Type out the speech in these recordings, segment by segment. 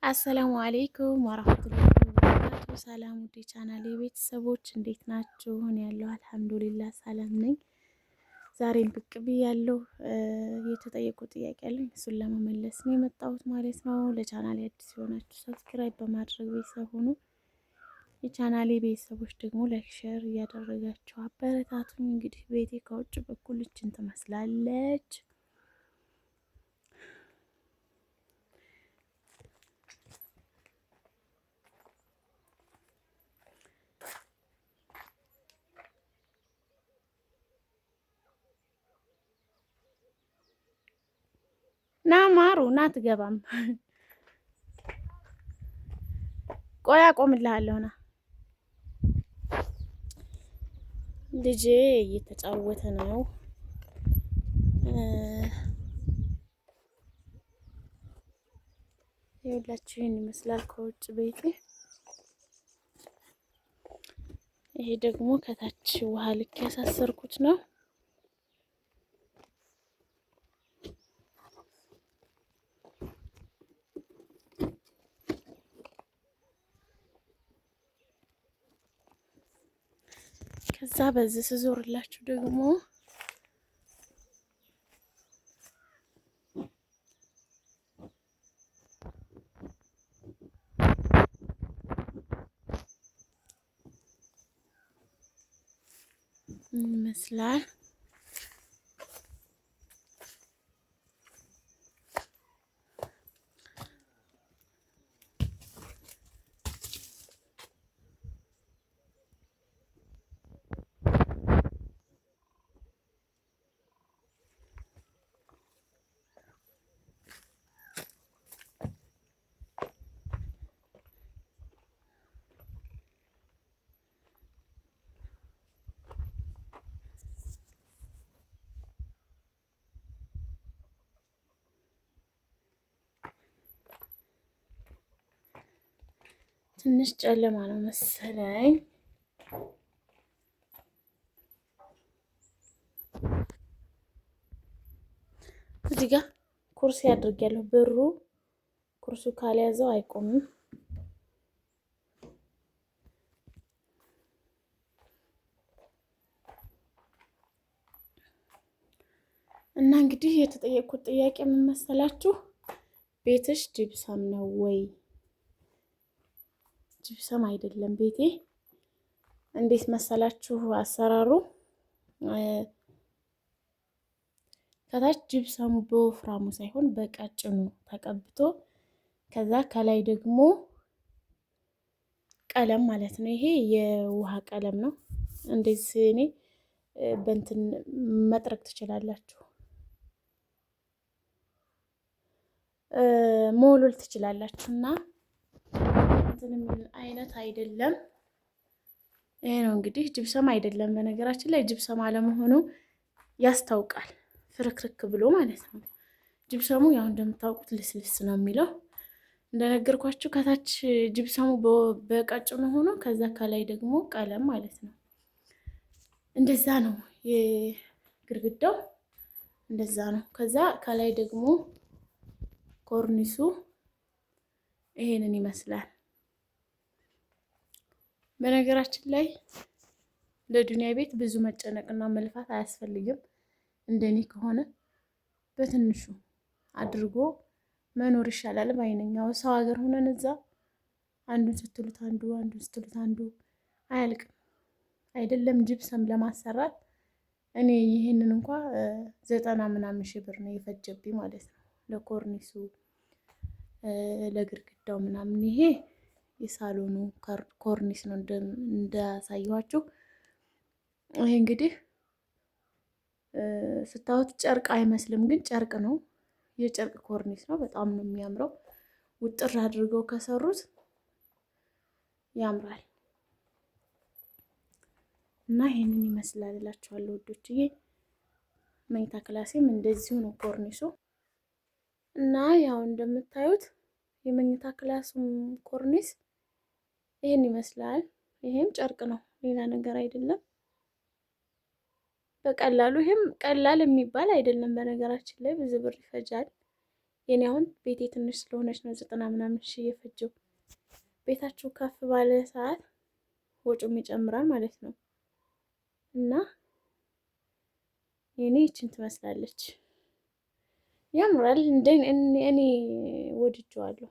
አሰላሙ አሌይኩም ወራህመቱላሂ ወበረካቱ። ሰላም ውዴ ቻናሌ ቤተሰቦች እንዴት ናችሁ? እኔ ያለው አልሐምዱሊላህ ሰላም ነኝ። ዛሬም ብቅ ብያለሁ። የተጠየቁ ጥያቄ አለኝ እሱን ለመመለስ ነው የመጣሁት ማለት ነው። ለቻናሌ አዲስ የሆናችሁ ሰብስክራይብ በማድረግ ቤተሰብ ሁኑ። የቻናሌ ቤተሰቦች ደግሞ ላይክ ሼር እያደረጋችሁ አበረታቱኝ። እንግዲህ ቤቴ ከውጭ በኩል እችን ትመስላለች። ና ማሩ ና ትገባም። ቆይ አቆምልሃለሁ። ና ልጄ እየተጫወተ ነው። ይኸውላችሁ ይሄን ይመስላል ከውጭ ቤቴ። ይሄ ደግሞ ከታች ውሃ ልክ ያሳሰርኩት ነው። ከዛ በዚህ ስዞርላችሁ ደግሞ ይመስላል። ትንሽ ጨለማ ነው መሰለኝ። እዚህ ጋር ኩርሲ አድርጌያለሁ። ብሩ ኩርሱ ካልያዘው አይቆምም። እና እንግዲህ የተጠየቅኩት ጥያቄ ምን መሰላችሁ? ቤትሽ ጅብሰም ነው ወይ? ጅብሰም አይደለም ቤቴ። እንዴት መሰላችሁ አሰራሩ? ከታች ጅብሰሙ በወፍራሙ ሳይሆን በቀጭኑ ተቀብቶ ከዛ ከላይ ደግሞ ቀለም ማለት ነው። ይሄ የውሃ ቀለም ነው። እንደዚህ እኔ በእንትን መጥረግ ትችላላችሁ፣ መወልወል ትችላላችሁ። እና እንትን የሚል አይነት አይደለም። ይሄ ነው እንግዲህ ጅብሰም አይደለም። በነገራችን ላይ ጅብሰም አለመሆኑ ያስታውቃል፣ ፍርክርክ ብሎ ማለት ነው። ጅብሰሙ ያው እንደምታውቁት ልስልስ ነው የሚለው። እንደነገርኳችሁ ከታች ጅብሰሙ በቀጭኑ ሆኖ ከዛ ከላይ ደግሞ ቀለም ማለት ነው። እንደዛ ነው የግድግዳው፣ እንደዛ ነው። ከዛ ከላይ ደግሞ ኮርኒሱ ይሄንን ይመስላል። በነገራችን ላይ ለዱንያ ቤት ብዙ መጨነቅና መልፋት አያስፈልግም። እንደኔ ከሆነ በትንሹ አድርጎ መኖር ይሻላል ባይነኛው። ሰው ሀገር ሆነን እዛ አንዱን ስትሉት አንዱ፣ አንዱን ስትሉት አንዱ አያልቅም። አይደለም ጅብሰም ለማሰራት እኔ ይሄንን እንኳ 90 ምናምን ሺህ ብር ነው የፈጀብኝ ማለት ነው። ለኮርኒሱ ለግድግዳው ምናምን። ይሄ የሳሎኑ ኮርኒስ ነው እንዳሳየኋችሁ። ይሄ እንግዲህ ስታዩት ጨርቅ አይመስልም፣ ግን ጨርቅ ነው። የጨርቅ ኮርኒስ ነው። በጣም ነው የሚያምረው። ውጥር አድርገው ከሰሩት ያምራል። እና ይሄንን ይመስላል እላችኋለሁ ውዶችዬ። መኝታ ክላሴም እንደዚሁ ነው ኮርኒሱ። እና ያው እንደምታዩት የመኝታ ክላሱም ኮርኒስ ይሄን ይመስላል። ይሄም ጨርቅ ነው፣ ሌላ ነገር አይደለም። በቀላሉ ይሄም ቀላል የሚባል አይደለም። በነገራችን ላይ ብዙ ብር ይፈጃል። የኔ አሁን ቤቴ ትንሽ ስለሆነች ነው 90 ምናምን ሺህ የፈጀው። ቤታችሁ ከፍ ባለ ሰዓት ወጪም ይጨምራል ማለት ነው። እና የኔ ይችን ትመስላለች። ያምራል። እኔ ወድጄዋለሁ።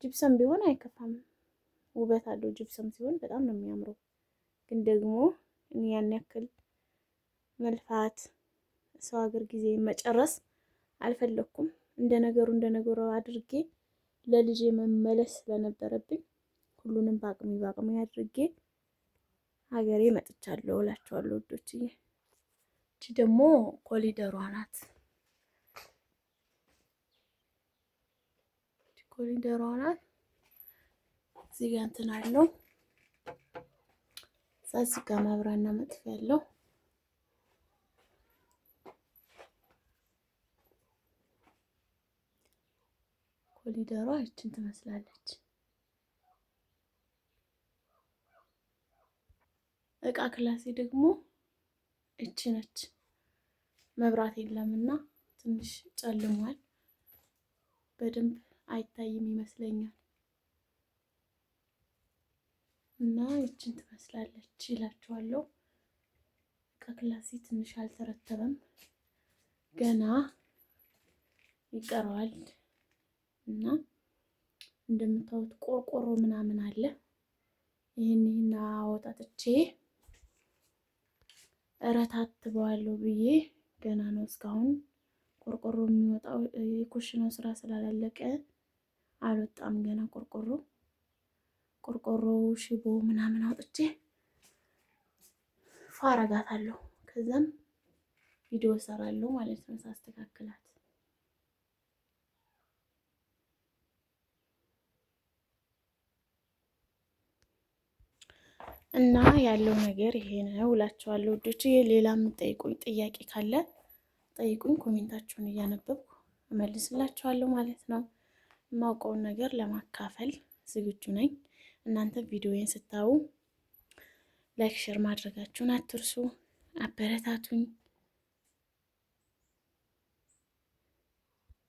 ጅብሰም ቢሆን አይከፋም፣ ውበት አለው። ጅብሰም ሲሆን በጣም ነው የሚያምረው። ግን ደግሞ እኔ ያን ያክል መልፋት፣ ሰው ሀገር ጊዜ መጨረስ አልፈለኩም። እንደ ነገሩ አድርጌ ለልጄ መመለስ ስለነበረብኝ ሁሉንም በአቅሜ አድርጌ ሀገሬ መጥቻለሁ እላቸዋለሁ ውዶችዬ። እቺ ደግሞ ኮሊደሯ ናት። ኮሊደሯ ናት። እዚህ ጋር እንትን አለው። እዚህ ጋር ማብሪያና መጥፊያ ያለው ኮሊደሯ ይችን ትመስላለች። እቃ ክላሴ ደግሞ እቺ ነች። መብራት የለምና ትንሽ ጨልሟል፣ በደንብ አይታይም ይመስለኛል። እና ይችን ትመስላለች ይላችኋለሁ። እቃ ክላሴ ትንሽ አልተረተበም፣ ገና ይቀረዋል። እና እንደምታዩት ቆርቆሮ ምናምን አለ። ይህን አወጣጥቼ እረታትበዋለሁ ብዬ ገና ነው። እስካሁን ቆርቆሮ የሚወጣው የኩሽናው ስራ ስላላለቀ አልወጣም ገና። ቆርቆሮ ሽቦ ምናምን አውጥቼ ፋረጋታለሁ። ከዛም ቪዲዮ እሰራለሁ ማለት ነው ሳስተካክላት። እና ያለው ነገር ይሄ ነው እላችኋለሁ ውዶች። ሌላ የምትጠይቁኝ ጥያቄ ካለ ጠይቁኝ፣ ኮሜንታችሁን እያነበብኩ እመልስላችኋለሁ ማለት ነው። የማውቀውን ነገር ለማካፈል ዝግጁ ነኝ። እናንተ ቪዲዮዬን ስታዩ ላይክ፣ ሼር ማድረጋችሁን አትርሱ። አበረታቱኝ።